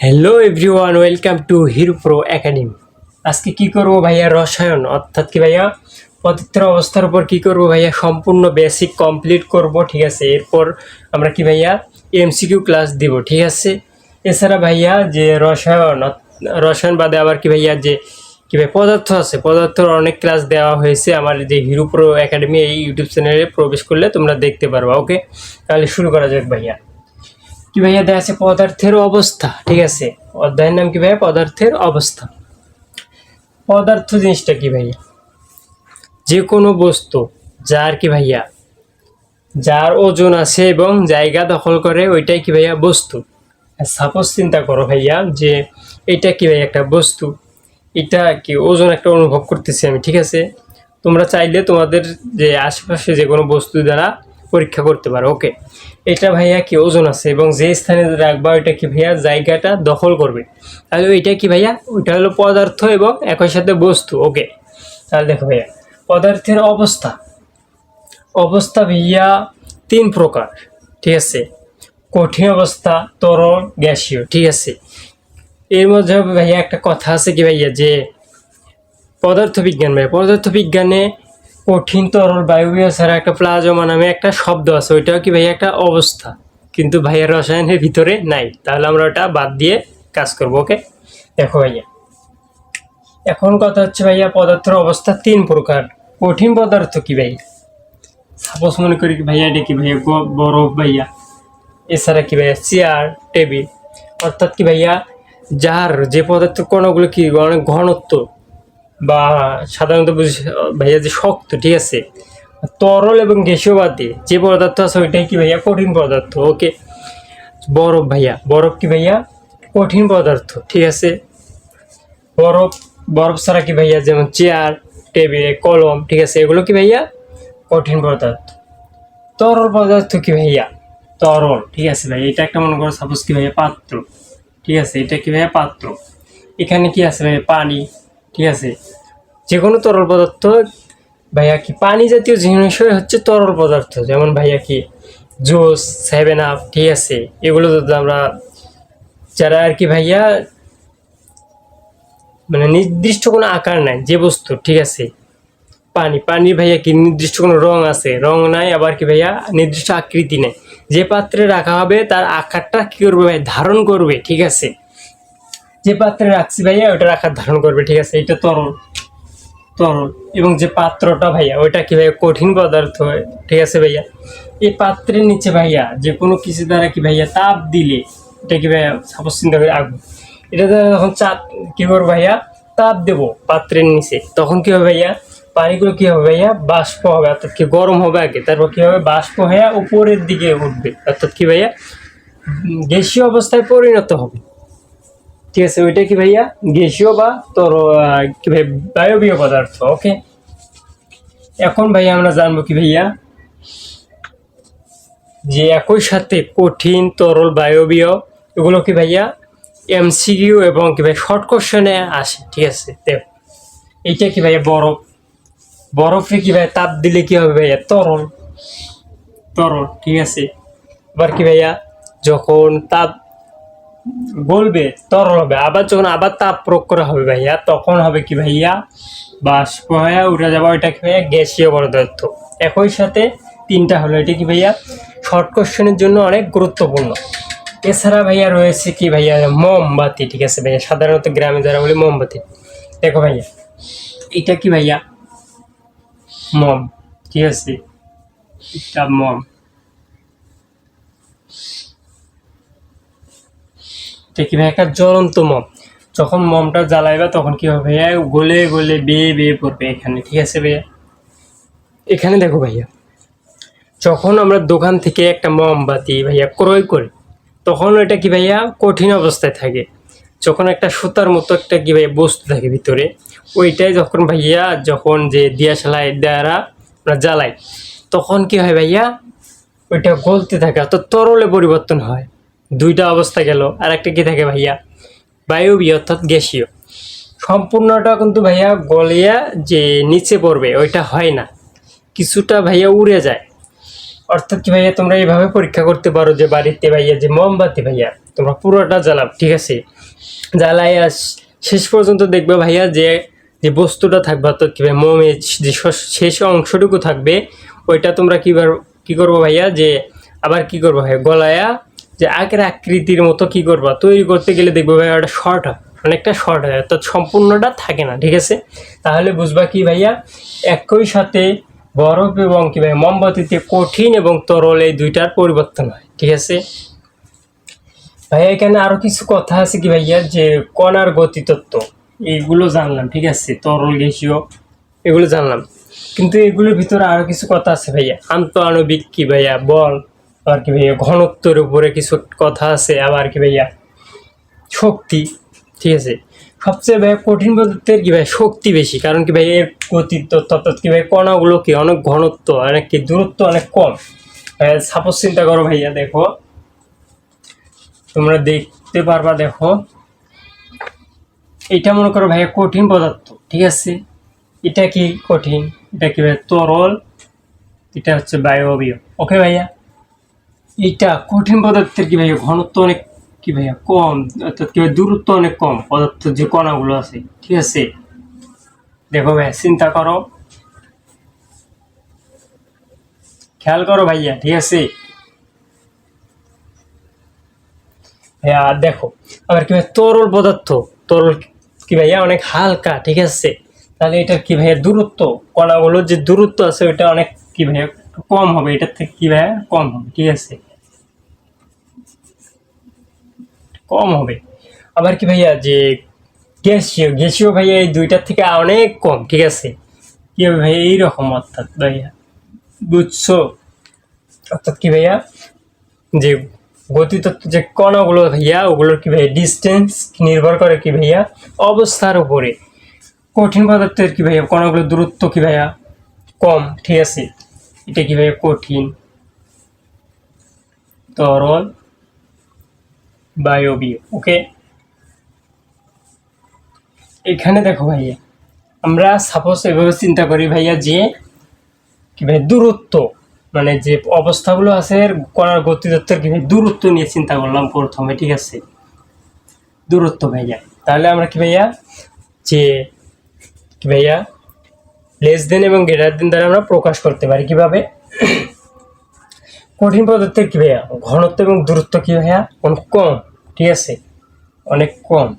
Hello everyone, welcome to hero pro academy. আজকে কি করব ভাইয়া, রসায়ন অর্থাৎ কি ভাইয়া পদার্থের অবস্থার উপর কি করব ভাইয়া, সম্পূর্ণ বেসিক কমপ্লিট করব। ঠিক আছে, এরপর আমরা কি ভাইয়া এমসিকিউ ক্লাস দিব। ঠিক আছে, এছাড়া ভাইয়া যে রসায়ন বাদে আবার কি ভাইয়া যে কি ভাই পদার্থ আছে, পদার্থের অনেক ক্লাস দেওয়া হয়েছে আমার যে হিরো প্রো একাডেমি এই ইউটিউব চ্যানেলে প্রবেশ করলে তোমরা দেখতে পারবা। ওকে, তাহলে শুরু করা যাক ভাইয়া। কি ভাইয়া দেখা আছে পদার্থের অবস্থা। ঠিক আছে, অধ্যায়ের নাম কি ভাইয়া, পদার্থের অবস্থা। পদার্থ জিনিসটা কি ভাইয়া, যে কোনো বস্তু যার কি ভাইয়া, যার ওজন আছে এবং জায়গা দখল করে ওইটাই কি ভাইয়া বস্তু। সাপোজ চিন্তা করো ভাইয়া যে এটা কি ভাইয়া একটা বস্তু, এটা কি ওজন একটা অনুভব করতেছি আমি। ঠিক আছে, তোমরা চাইলে তোমাদের যে আশেপাশে যে কোনো বস্তু দ্বারা পরীক্ষা করতে পারো। ওকে, এটা ভাইয়া কি ওজন আছে এবং যে স্থানে রাখবা ওইটা কি ভাইয়া জায়গাটা দখল করবে, তাহলে ওইটা কি ভাইয়া, ওইটা হলো পদার্থ এবং একই সাথে বস্তু। ওকে, তাহলে দেখো ভাইয়া পদার্থের অবস্থা। অবস্থা ভাইয়া তিন প্রকার। ঠিক আছে, কঠিন অবস্থা, তরল, গ্যাসীয়। ঠিক আছে, এর মধ্যে ভাইয়া একটা কথা আছে কি ভাইয়া যে পদার্থবিজ্ঞান ভাইয়া, পদার্থবিজ্ঞানে কঠিন, তরল, বায়বীয় ছাড়া একটা প্লাজমা নামে একটা শব্দ আছে, ওইটাও কি ভাইয়া একটা অবস্থা, কিন্তু ভাইয়া রসায়নের ভিতরে নাই। তাহলে আমরা ওটা বাদ দিয়ে কাজ করবো। ওকে, দেখো ভাইয়া এখন কথা হচ্ছে ভাইয়া পদার্থের অবস্থা তিন প্রকার। কঠিন পদার্থ কি ভাইয়া, সাপোজ মনে করি কি ভাইয়া এটা কি ভাইয়া বরফ ভাইয়া, এছাড়া কি ভাইয়া চেয়ার, টেবিল। অর্থাৎ কি ভাইয়া যার যে পদার্থ কণাগুলো কি অনেক ঘনত্ব বা সাধারণত বুঝি ভাইয়া যে শক্ত। ঠিক আছে, তরল এবং গ্যাসীয় বাদ দিয়ে যে পদার্থ আছে ওইটাই কি ভাইয়া কঠিন পদার্থ। ওকে, বরফ ভাইয়া, বরফ কি ভাইয়া কঠিন পদার্থ। ঠিক আছে, বরফ, বরফ ছাড়া কি ভাইয়া যেমন চেয়ার, টেবিল, কলম। ঠিক আছে, এগুলো কি ভাইয়া কঠিন পদার্থ। তরল পদার্থ কি ভাইয়া, তরল। ঠিক আছে ভাই, এটা একটা মনে করো সাপোজ কি ভাইয়া পাত্র। ঠিক আছে, এটা কি ভাইয়া পাত্র, এখানে কি আছে ভাইয়া পানি। ঠিক আছে, যে কোনো তরল পদার্থ ভাইয়া কি পানি জাতীয় জিনিসই হচ্ছে তরল পদার্থ, যেমন ভাইয়া কি জুস, 7 আপ। ঠিক আছে, এগুলো তো আমরা যারা আর কি ভাইয়া মানে নির্দিষ্ট কোনো আকার নাই যে বস্তু। ঠিক আছে, পানি, পানি ভাইয়া কি নির্দিষ্ট কোনো রং আছে, রং নাই, আবার কি ভাইয়া নির্দিষ্ট আকৃতি নেই। যে পাত্রে রাখা হবে তার আকারটা কি করবে ভাই, ধারণ করবে। ঠিক আছে, যে পাত্রে রাখছি ভাইয়া ওটা আকার ধারণ করবে। ঠিক আছে, এটা তরল, তরল। এবং যে পাত্রটা ভাইয়া ওইটা কি ভাইয়া কঠিন পদার্থ। ঠিক আছে ভাইয়া, এই পাত্রের নিচে ভাইয়া যে কোনো কিছু দ্বারা কি ভাইয়া তাপ দিলে এটা কি ভাইয়া, সাপোজ চিন্তা করে আগুন, এটা দ্বারা যখন চাপ কি করবো ভাইয়া, তাপ দেবো পাত্রের নিচে, তখন কি হবে ভাইয়া, পানিগুলো কি হবে ভাইয়া বাষ্প হবে, অর্থাৎ কি গরম হবে আগে, তারপর কি হবে বাষ্প হয়ে উপরের দিকে উঠবে, অর্থাৎ কি ভাইয়া গ্যাসীয় অবস্থায় পরিণত হবে। ঠিক আছে, ওইটা কি ভাইয়া গ্যাসীয় বা কি ভাই বায়বীয় পদার্থ। ওকে, এখন ভাইয়া আমরা জানবো কি ভাইয়া যে একই সাথে কঠিন, তরল, বায়বীয় এগুলো কি ভাইয়া এমসিকিউ এবং কি ভাই শর্ট কোশ্চেনে আসে। ঠিক আছে, দেখো এইটা কি ভাইয়া বরফ, বরফে কি ভাই তাপ দিলে কি হবে ভাইয়া তরল, তরল। ঠিক আছে, আবার কি ভাইয়া যখন তাপ গলবে তরল হবে, আবার যখন আবার তাপ প্রয়োগ করা হবে ভাইয়া তখন হবে কি ভাইয়া বাষ্প হয়ে উঠে যাবে, ওইটা কি ভাইয়া গ্যাসীয় পদার্থ। একই সাথে তিনটা হলো, এটা কি ভাইয়া শর্ট কোশ্চেনের জন্য অনেক গুরুত্বপূর্ণ। এছাড়া ভাইয়া রয়েছে কি ভাইয়া মোমবাতি। ঠিক আছে ভাইয়া, সাধারণত গ্রামে যারা বলি মোমবাতি। দেখো ভাইয়া এটা কি ভাইয়া মম। ঠিক আছে, এটা মম, এটা কি ভাই একটা জ্বলন্ত মম। যখন মমটা জ্বালাইবা তখন কি হবে ভাইয়া, গলে গলে বেয়ে বেয়ে পড়বে এখানে। ঠিক আছে ভাইয়া, এখানে দেখো ভাইয়া যখন আমরা দোকান থেকে একটা মোমবাতি ভাইয়া ক্রয় করি তখন ওইটা কি ভাইয়া কঠিন অবস্থায় থাকে। যখন একটা সুতার মতো একটা কি ভাইয়া বস্তু থাকে ভিতরে, ওইটাই যখন ভাইয়া যখন যে দিয়াশালাই দ্বারা আমরা জ্বালাই তখন কি হয় ভাইয়া ওইটা গলতে থাকে, অর্থাৎ তরলে পরিবর্তন হয়। দুইটা অবস্থা গেল। আর একটা কি থাকে ভাইয়া বায়বীয় অর্থাৎ গ্যাসীয়। সম্পূর্ণটা কিন্তু ভাইয়া গলিয়া যে নিচে পড়বে ওইটা হয় না, কিছুটা ভাইয়া উড়ে যায়। অর্থাৎ কি ভাইয়া তোমরা এইভাবে পরীক্ষা করতে পারো যে বাড়িতে ভাইয়া যে মোমবাতি ভাইয়া তোমরা পুরোটা জ্বালাও, ঠিক আছে। জ্বালাইয়া শেষ পর্যন্ত দেখবে ভাইয়া যে যে বস্তুটা থাকবে, অর্থাৎ কি ভাই মোমের যে শেষ অংশটুকু থাকবে, ওইটা তোমরা কি করবো ভাইয়া, যে আবার কি করবো ভাইয়া গলায়া যে আগের আকৃতির মতো কি করবা তৈরি করতে গেলে দেখবো ভাইয়া ওটা শর্ট হয়, অনেকটা শর্ট হয়, অর্থাৎ সম্পূর্ণটা থাকে না, ঠিক আছে। তাহলে বুঝবা কি ভাইয়া, একই সাথে বরফ এবং কি ভাই মোমবাতিতে কঠিন এবং তরল এই দুইটার পরিবর্তন হয়, ঠিক আছে ভাইয়া। এখানে আরো কিছু কথা আছে কি ভাইয়া, যে কণার গতিতত্ত্ব এইগুলো জানলাম, ঠিক আছে, তরল গ্যাসীয় এগুলো জানলাম, কিন্তু এগুলোর ভিতরে আরো কিছু কথা আছে ভাইয়া। আন্তঃআণবিক কি ভাইয়া বল, আবার কি ভাইয়া ঘনত্বের উপরে কিছু কথা আছে, আবার কি ভাইয়া শক্তি, ঠিক আছে। সবচেয়ে ভাই কঠিন পদার্থের কি ভাই শক্তি বেশি, কারণ কি ভাই এর গতিতত্ত্ব, অর্থাৎ কি ভাই কণাগুলো কি অনেক ঘনত্ব, অনেক কি দূরত্ব অনেক কম। সাপোজ চিন্তা করো ভাইয়া, দেখো তোমরা দেখতে পারবা, দেখো এটা মনে করো ভাইয়া কঠিন পদার্থ, ঠিক আছে। এটা কি কঠিন, এটা কি ভাই তরল, এটা হচ্ছে বায়বীয়, ওকে ভাইয়া। এইটা কঠিন পদার্থের কি ভাইয়া ঘনত্ব অনেক কি ভাইয়া কম, অর্থাৎ কি ভাই দূরত্ব অনেক কম পদার্থের যে কণাগুলো আছে, ঠিক আছে। দেখো ভাইয়া চিন্তা করো, খেয়াল করো ভাইয়া, ঠিক আছে ভাইয়া। দেখো আবার কি ভাই তরল পদার্থ, তরল কি ভাইয়া অনেক হালকা, ঠিক আছে। তাহলে এটার কি ভাইয়া দূরত্ব, কণাগুলোর যে দূরত্ব আছে ওইটা অনেক কি ভাইয়া কম হবে, এটার থেকে কি ভাইয়া কম হবে, ঠিক আছে, কম হবে। আবার কি ভাইয়া যে গ্যাসীয় ভাইয়া এই দুইটার থেকে অনেক কম, ঠিক আছে। কি হবে ভাইয়া এইরকম, অর্থাৎ ভাইয়া বুঝছো, অর্থাৎ কি ভাইয়া যে গতিতত্ত্ব যে কণাগুলো ভাইয়া ওগুলোর কি ভাইয়া ডিস্টেন্স নির্ভর করে কি ভাইয়া অবস্থার উপরে। কঠিন পদার্থের কি ভাইয়া কণাগুলোর দূরত্ব কি ভাইয়া কম, ঠিক আছে। এটা কি ভাইয়া কঠিন, তরল, বায়বীয়, ওকে। এখানে দেখো ভাইয়া আমরা সাপোজ এভাবে চিন্তা করি ভাইয়া, যে কি ভাই দূরত্ব, মানে যে অবস্থাগুলো আছে কণার গতিতত্ত্বের কি ভাই দূরত্ব নিয়ে চিন্তা করলাম প্রথমে, ঠিক আছে, দূরত্ব ভাইয়া। তাহলে আমরা কি ভাইয়া যে কি ভাইয়া লেস দেন এবং গ্রেটার দেন দ্বারা আমরা প্রকাশ করতে পারি কিভাবে, কঠিন পদার্থের কি ভাইয়া ঘনত্ব এবং দূরত্ব কি ভাইয়া অনেক কম, ঠিক আছে, অনেক কম,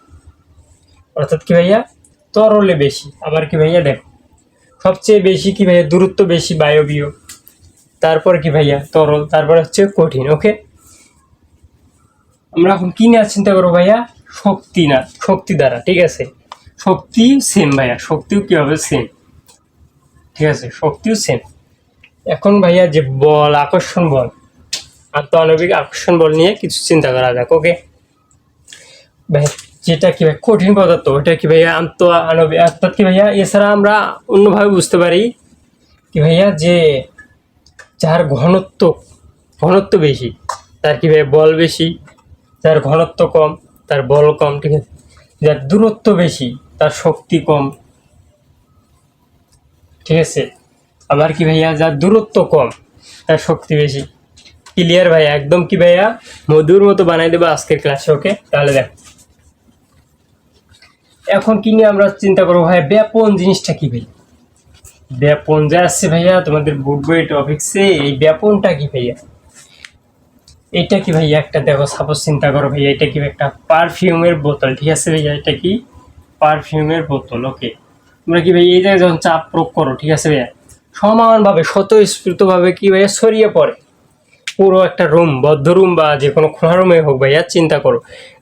অর্থাৎ কি ভাইয়া তরলে বেশি। আবার কি ভাইয়া দেখো সবচেয়ে বেশি কি ভাইয়া দূরত্ব বেশি বায়বীয়, তারপর কি ভাইয়া তরল, তারপর হচ্ছে কঠিন, ওকে। আমরা এখন কি নিয়ে চিন্তা করবো ভাইয়া, শক্তি না, শক্তি দ্বারা, ঠিক আছে। শক্তি সেম ভাইয়া, শক্তিও কি হবে সেম, ঠিক আছে, শক্তিও সেম। এখন ভাইয়া যে বল, আকর্ষণ বল, আন্তঃআণবিক আকর্ষণ বল নিয়ে কিছু চিন্তা করা যাক, ওকে ভাই। যেটা কি ভাই কঠিন পদার্থ ওটা কি ভাইয়া আন্তঃআণবিক, অর্থাৎ কি ভাইয়া এছাড়া আমরা অন্যভাবে বুঝতে পারি কি ভাইয়া, যে যার ঘনত্ব বেশি তার কি ভাইয়া বল বেশি, যার ঘনত্ব কম তার বল কম, ঠিক আছে। যার দূরত্ব বেশি তার শক্তি কম, ঠিক আছে। আবার কি ভাইয়া যার দূরত্ব কম তার শক্তি বেশি। ক্লিয়ার ভাইয়া, একদম কি ভাইয়া মধুর মতো বানাই দেবো আজকের ক্লাসে, ওকে। তাহলে দেখ এখন কি নিয়ে আমরা চিন্তা করবো ভাইয়া, ব্যাপন জিনিসটা কি ভাই, ব্যাপন যা আসছে ভাইয়া তোমাদের বুক বই টপিক্সে, এই ব্যাপনটা কি ভাইয়া, এটা কি ভাইয়া একটা দেখো সাপোজ চিন্তা করো ভাইয়া, এটা কি একটা পারফিউমের বোতল, ঠিক আছে ভাইয়া, এটা কি পারফিউমের বোতল, ওকে। তোমরা কি ভাই এই জায়গায় যখন চাপ প্রয়োগ করো, ঠিক আছে ভাইয়া, সমানভাবে স্বতঃস্ফূর্তভাবে কি ভাইয়া ছড়িয়ে পড়ে পুরো একটা রুম, বদ্ধ রুম বা যে কোনো খোলা রুমে হোক ভাইয়া। চিন্তা করো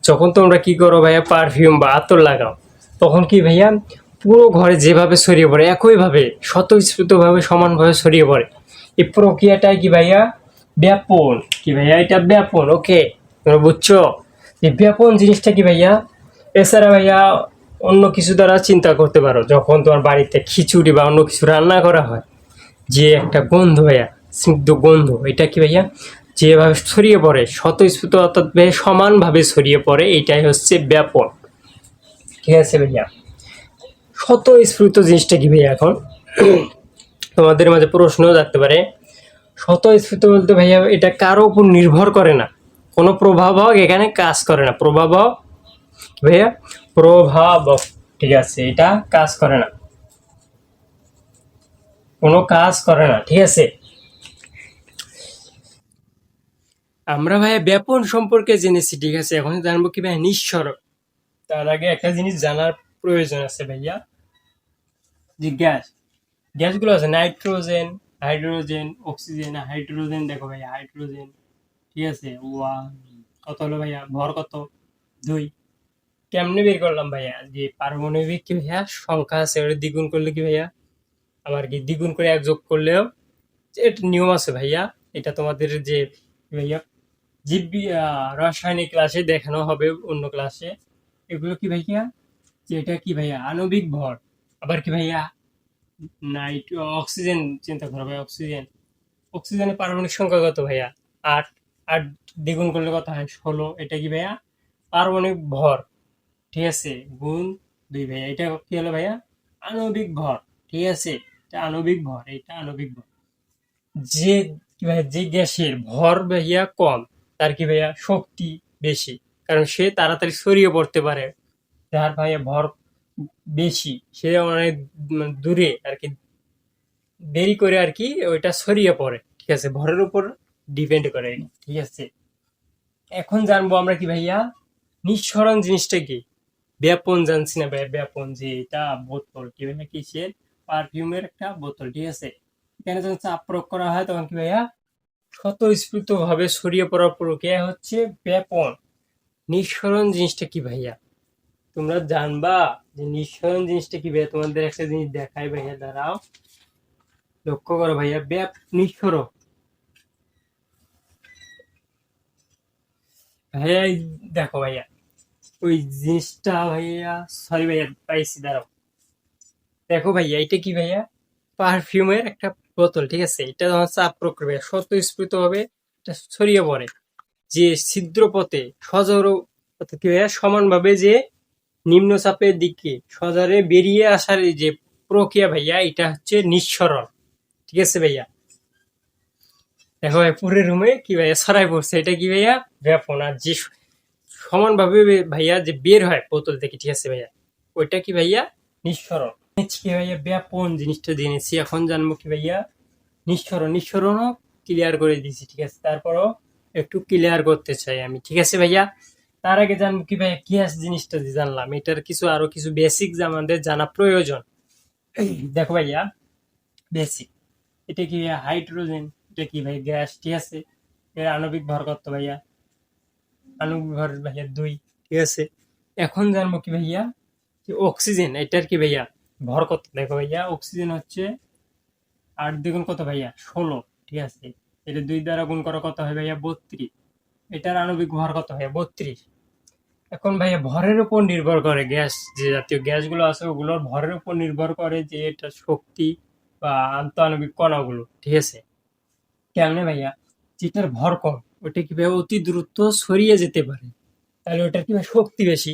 যখন তোমরা কি করো ভাইয়া পারফিউম বা আতর লাগাও, তখন কি ভাইয়া পুরো ঘরে যেভাবে ছড়িয়ে পড়ে একইভাবে স্বতঃস্ফূর্তভাবে সমানভাবে ছড়িয়ে পড়ে। এই প্রক্রিয়াটাই কি ভাইয়া ব্যাপন, কি ভাইয়া এটা ব্যাপন, ওকে। তোমরা বুঝছো এই ব্যাপন জিনিসটা কি ভাইয়া। এছাড়া ভাইয়া অন্য কিছু দ্বারা চিন্তা করতে পারো, যখন তোমার বাড়িতে খিচুড়ি বা অন্য কিছু রান্না করা হয়, যে একটা গন্ধ ভাইয়া, স্নিগ্ধ গন্ধ, এটা কি ভাইয়া যেভাবে ছড়িয়ে পড়ে স্বতঃস্ফূর্ত, অর্থাৎ ভাইয়া সমানভাবে ছড়িয়ে পড়ে, এইটাই হচ্ছে ব্যাপন, ঠিক আছে ভাইয়া। স্বতঃস্ফূর্ত জিনিসটা কি ভাইয়া, এখন তোমাদের মাঝে প্রশ্নও থাকতে পারে, স্বতঃস্ফূর্ত বলতে ভাইয়া এটা কারো উপর নির্ভর করে না, কোনো প্রভাবক এখানে কাজ করে না। প্রভাবক ভাইয়া, প্রভাবক, ঠিক আছে, এটা কাজ করে না, কোনো কাজ করে না, ঠিক আছে। আমরা ভাইয়া ব্যাপন সম্পর্কে জেনেছি, ঠিক আছে, এখন জানবো কি ভাইয়া নিঃসরণ। তার আগে একটা জিনিস জানার প্রয়োজন আছে ভাইয়া, যে গ্যাসগুলো আছে নাইট্রোজেন, হাইড্রোজেন, অক্সিজেন। হাইড্রোজেন দেখো ভাইয়া, হাইড্রোজেন, ঠিক আছে, ওয়ান, কত হলো ভাইয়া, ভর কত, 2। কেমনে বের করলাম ভাইয়া, যে পারমাণবিক কি ভাইয়া সংখ্যা আছে, ওটা দ্বিগুণ করলে কি ভাইয়া, আবার কি দ্বিগুণ করে এক যোগ করলেও, এটা নিয়ম আছে ভাইয়া। এটা তোমাদের যে ভাইয়া রাসায়নিক ক্লাসে দেখানো হবে, অন্য ক্লাসে। এগুলো কি ভাইয়া, যে এটা কি ভাইয়া আণবিক ভর। আবার কি ভাইয়া নাইট অক্সিজেন, চিন্তা করো ভাই, অক্সিজেন, অক্সিজেনের পারমাণবিক সংখ্যা কত ভাইয়া, 8। 8 দ্বিগুণ করলে কত হয়, 16। এটা কি ভাইয়া পারমাণবিক ভর, ঠিক আছে, গুণ 2 ভাইয়া। এটা কি হলো ভাইয়া আণবিক ভর, ঠিক আছে, এটা আণবিক ভর, এটা আণবিক ভর। যে কি ভাইয়া, যে গ্যাসের ভর ভাইয়া কম, তার কি ভাইয়া শক্তি বেশি, কারণ সে তাড়াতাড়ি ছড়িয়ে পড়তে পারে। যার ভাইয়া ভর বেশি, সে অনেক দূরে আর কি, দেরি করে আর কি ওইটা ছড়িয়ে পড়ে, ঠিক আছে, ভরের উপর ডিপেন্ড করে, ঠিক আছে। এখন জানবো আমরা কি ভাইয়া নিঃসরণ জিনিসটা কি। ব্যাপন জানছি না ভাইয়া, ব্যাপন যে এটা বোতল, কি ভাইয়া কিসের, পারফিউমের একটা বোতল, ঠিক আছে। এখানে যখন চাপ প্রয়োগ করা হয় তখন কি ভাইয়া স্বতঃস্ফূর্ত ভাবে ছড়িয়ে পড়ার প্রক্রিয়া হচ্ছে ব্যাপন। নিঃসরণ জিনিসটা কি ভাইয়া, তোমরা জানবা যে নিঃসরণ জিনিসটা কি ভাইয়া। তোমাদের একটা জিনিস দেখাই ভাইয়া, দাঁড়াও, লক্ষ্য করো ভাইয়া, নিঃসরণ ভাইয়া, এই দেখো ভাইয়া, ওই জিনিসটা ভাইয়া, সরি ভাইয়া, পাইছি, দাঁড়াও। দেখো ভাইয়া, এটা কি ভাইয়া পারফিউমের একটা বোতল, ঠিক আছে। এটা যখন চাপ প্রয়োগ করবে স্বতঃস্ফূর্ত ভাবে এটা ছড়িয়ে পড়ে, যে ছিদ্র পথে সজোর, অর্থাৎ কি ভাইয়া সমানভাবে যে নিম্ন চাপের দিকে সজোরে বেরিয়ে আসার এই যে প্রক্রিয়া ভাইয়া, এটা হচ্ছে নিঃসরণ, ঠিক আছে ভাইয়া। দেখো ভাই পুরো রুমে কি ভাইয়া ছড়াই পড়ছে, এটা কি ভাইয়া ব্যাপন। আর যে সমানভাবে ভাইয়া যে বের হয় বোতল থেকে, ঠিক আছে ভাইয়া, ওইটা কি ভাইয়া নিঃসরণ। কি ভাইয়া ব্যাপন জিনিসটা জেনেছি, এখন জানবো কি ভাইয়া নিঃসরণ। নিঃসরণও ক্লিয়ার করে দিয়েছি, ঠিক আছে, তারপরও একটু ক্লিয়ার করতে চাই আমি, ঠিক আছে ভাইয়া। তার আগে জানবো কি ভাইয়া গ্যাস জিনিসটা যে জানলাম, এটার কিছু আরো কিছু বেসিক আমাদের জানা প্রয়োজন। দেখো ভাইয়া, বেসিক, এটা কি ভাইয়া হাইড্রোজেন, এটা কি ভাই গ্যাস, ঠিক আছে। এর আণবিক ভর কত ভাইয়া, আণবিক ভর ভাইয়া 2, ঠিক আছে। এখন জানবো কি ভাইয়া যে অক্সিজেন, এটার কি ভাইয়া ভর কত। দেখো ভাইয়া অক্সিজেন হচ্ছে 8 দ্বিগুণ কত ভাইয়া 16, ঠিক আছে। এটা 2 দ্বারা গুণ করা কত হয় ভাইয়া 32। এটার আণবিক ভর কত ভাইয়া 32। এখন ভাইয়া ভরের উপর নির্ভর করে, গ্যাস যে জাতীয় গ্যাসগুলো আছে ওগুলোর ভরের উপর নির্ভর করে যে এটা শক্তি বা আন্তঃআণবিক কণাগুলো, ঠিক আছে। কেমনে ভাইয়া, যেটার ভর কম ওটা কি ভাইয়া অতি দ্রুত ছড়িয়ে যেতে পারে, তাহলে ওটার কি ভাই শক্তি বেশি।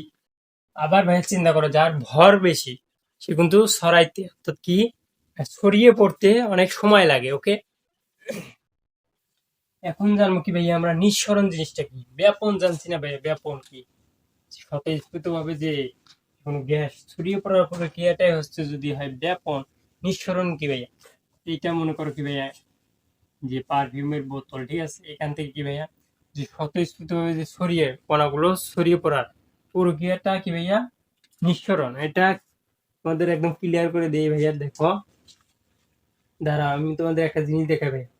আবার ভাই চিন্তা করো, যার ভর বেশি সে কিন্তু ছড়াইতে, অর্থাৎ কি ছড়িয়ে পড়তে অনেক সময় লাগে, ওকে। এখন জানবো কি ভাইয়া আমরা নিঃসরণ জিনিসটা কি। ব্যাপন জানছি না ভাইয়া, ব্যাপন কি, স্বতঃস্ফূর্ত ভাবে যে কোনো গ্যাস ছড়িয়ে পড়ার প্রক্রিয়াটাই হচ্ছে যদি হয় ব্যাপন। নিঃসরণ কি ভাইয়া, এইটা মনে করো কি ভাইয়া যে পারফিউমের বোতল, ঠিক আছে, এখান থেকে কি ভাইয়া যে স্বতঃস্ফূর্ত ভাবে যে ছড়িয়ে কণাগুলো ছড়িয়ে পড়ার প্রক্রিয়াটা কি ভাইয়া নিঃসরণ। এটা তোমাদের একদম ক্লিয়ার করে দিই ভাইয়া, দেখো, দাঁড়া আমি তোমাদের একটা জিনিস দেখাই ভাইয়া।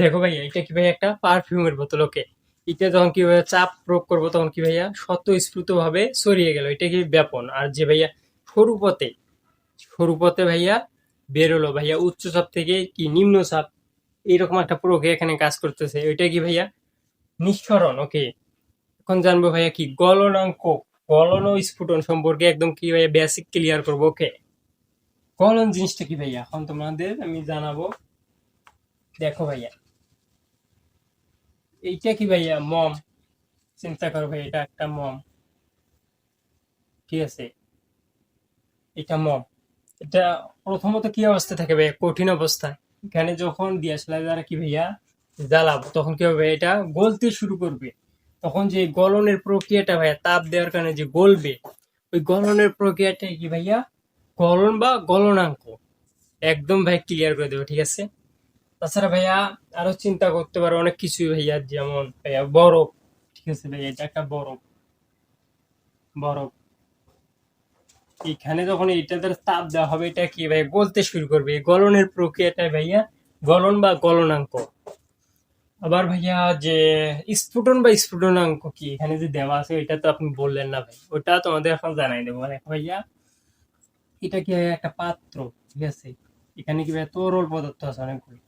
দেখো ভাইয়া, এটা কি ভাইয়া একটা পারফিউমের বোতল, ওকে। এটা যখন কি ভাইয়া চাপ প্রয়োগ করবো তখন কি ভাইয়া স্বতঃস্ফূর্ত ভাবে ছড়িয়ে গেল, এটা কি ব্যাপন। আর যে ভাইয়া সরু পথে, সরু পথে ভাইয়া বেরোলো ভাইয়া উচ্চ চাপ থেকে কি নিম্ন চাপ, এইরকম একটা প্রক্রিয়া এখানে কাজ করতেছে, ওইটা কি ভাইয়া নিঃসরণ, ওকে। এখন জানবো ভাইয়া কি গলনাঙ্ক, গলন ও স্ফুটন সম্পর্কে একদম কি ভাইয়া বেসিক ক্লিয়ার করবো, ওকে। গলন জিনিসটা কি ভাইয়া এখন তোমাদের আমি জানাবো। দেখো ভাইয়া, এইটা কি ভাইয়া মম, চিন্তা করো ভাই, এটা একটা মম, ঠিক আছে, এটা মম। এটা প্রথমত কি অবস্থায় থাকে ভাইয়া, কঠিন অবস্থায়। এখানে যখন ডিএসএলআর দ্বারা কি ভাইয়া জ্বালাবো তখন কি হবে, এটা গলতে শুরু করবে। তখন যে গলনের প্রক্রিয়াটা ভাইয়া তাপ দেওয়ার কারণে যে গলবে, ওই গলনের প্রক্রিয়াটা কি ভাইয়া গলন বা গলনাঙ্ক একদম ভাই ক্লিয়ার করে দেবে, ঠিক আছে। তাছাড়া ভাইয়া আরো চিন্তা করতে পারো অনেক কিছুই ভাইয়া, যেমন ভাইয়া বরফ, ঠিক আছে ভাইয়া, এটা একটা বরফ। বরফ এখানে যখন এটাতে তাপ দেওয়া হবে, এটা কি ভাই গলতে শুরু করবে, এই গলনের প্রক্রিয়াটা ভাইয়া গলন বা গলনাঙ্ক। আবার ভাইয়া যে স্ফুটন বা স্ফুটনাঙ্ক কি এখানে যে দেওয়া আছে, এটা তো আপনি বললেন না ভাই, ওটা তোমাদের এখন জানাই দেবো। মানে ভাইয়া এটা কি ভাইয়া একটা পাত্র, ঠিক আছে, এখানে কি ভাইয়া তরল পদার্থ আছে অনেকগুলো।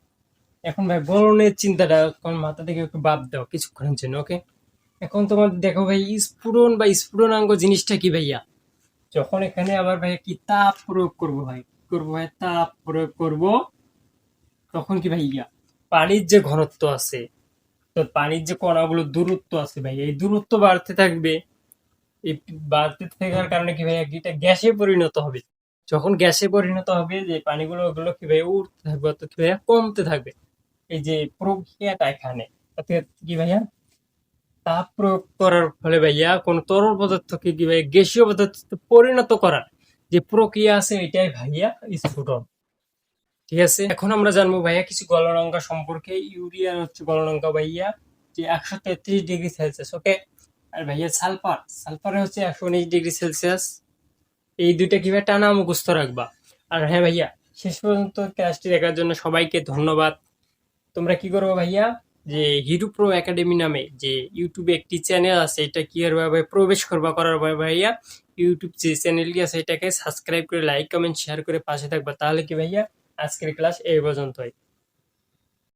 এখন ভাই গলনের চিন্তাটা এখন মাথা থেকে একটু বাদ দাও কিছুক্ষণের জন্য, ওকে। এখন তোমার দেখো ভাই স্ফুটন বা স্ফুটনাঙ্ক জিনিসটা কি ভাইয়া, যখন এখানে আবার ভাই কি তাপ প্রয়োগ করবো ভাই, কি করবো ভাই, তাপ প্রয়োগ করব, তখন কি ভাইয়া পানির যে ঘনত্ব আছে, তো পানির যে কণাগুলো দূরত্ব আছে ভাই, এই দূরত্ব বাড়তে থাকবে। এই বাড়তে থাকার কারণে কি ভাই এটা গ্যাসে পরিণত হবে। যখন গ্যাসে পরিণত হবে, যে পানিগুলো ওগুলো কি ভাই উঠতে থাকবে, অর্থাৎ কি ভাইয়া কমতে থাকবে। এই যে প্রক্রিয়াটা এখানে, অর্থাৎ কি ভাইয়া তাপ প্রয়োগ করার ফলে ভাইয়া কোন তরল পদার্থকে কি ভাই গ্যাসীয় পদার্থে পরিণত করার যে প্রক্রিয়া আছে, এটাই ভাইয়া স্ফুটন। ঠিক আছে, এখন আমরা জানবো ভাইয়া কিছু গলনাঙ্ক সম্পর্কে। ইউরিয়া হচ্ছে গলনাঙ্ক ভাইয়া যে 133°C, ওকে। আর ভাইয়া সালফার, সালফার হচ্ছে 119°C। এই দুইটা কিভাবে টানা মুখস্থ রাখবা। আর হ্যাঁ ভাইয়া, শেষ পর্যন্ত ক্লাসটি দেখার জন্য সবাইকে ধন্যবাদ। তোমরা কি করবো ভাইয়া, যে হিরো প্রো একাডেমি নামে যে ইউটিউবে একটি চ্যানেল আছে, এটা কি ভাবে প্রবেশ করবা, করার পর ভাইয়া ইউটিউব যে চ্যানেলটি আছে এটাকে সাবস্ক্রাইব করে লাইক কমেন্ট শেয়ার করে পাশে থাকবা। তাহলে কি ভাইয়া আজকের ক্লাস এই পর্যন্তই।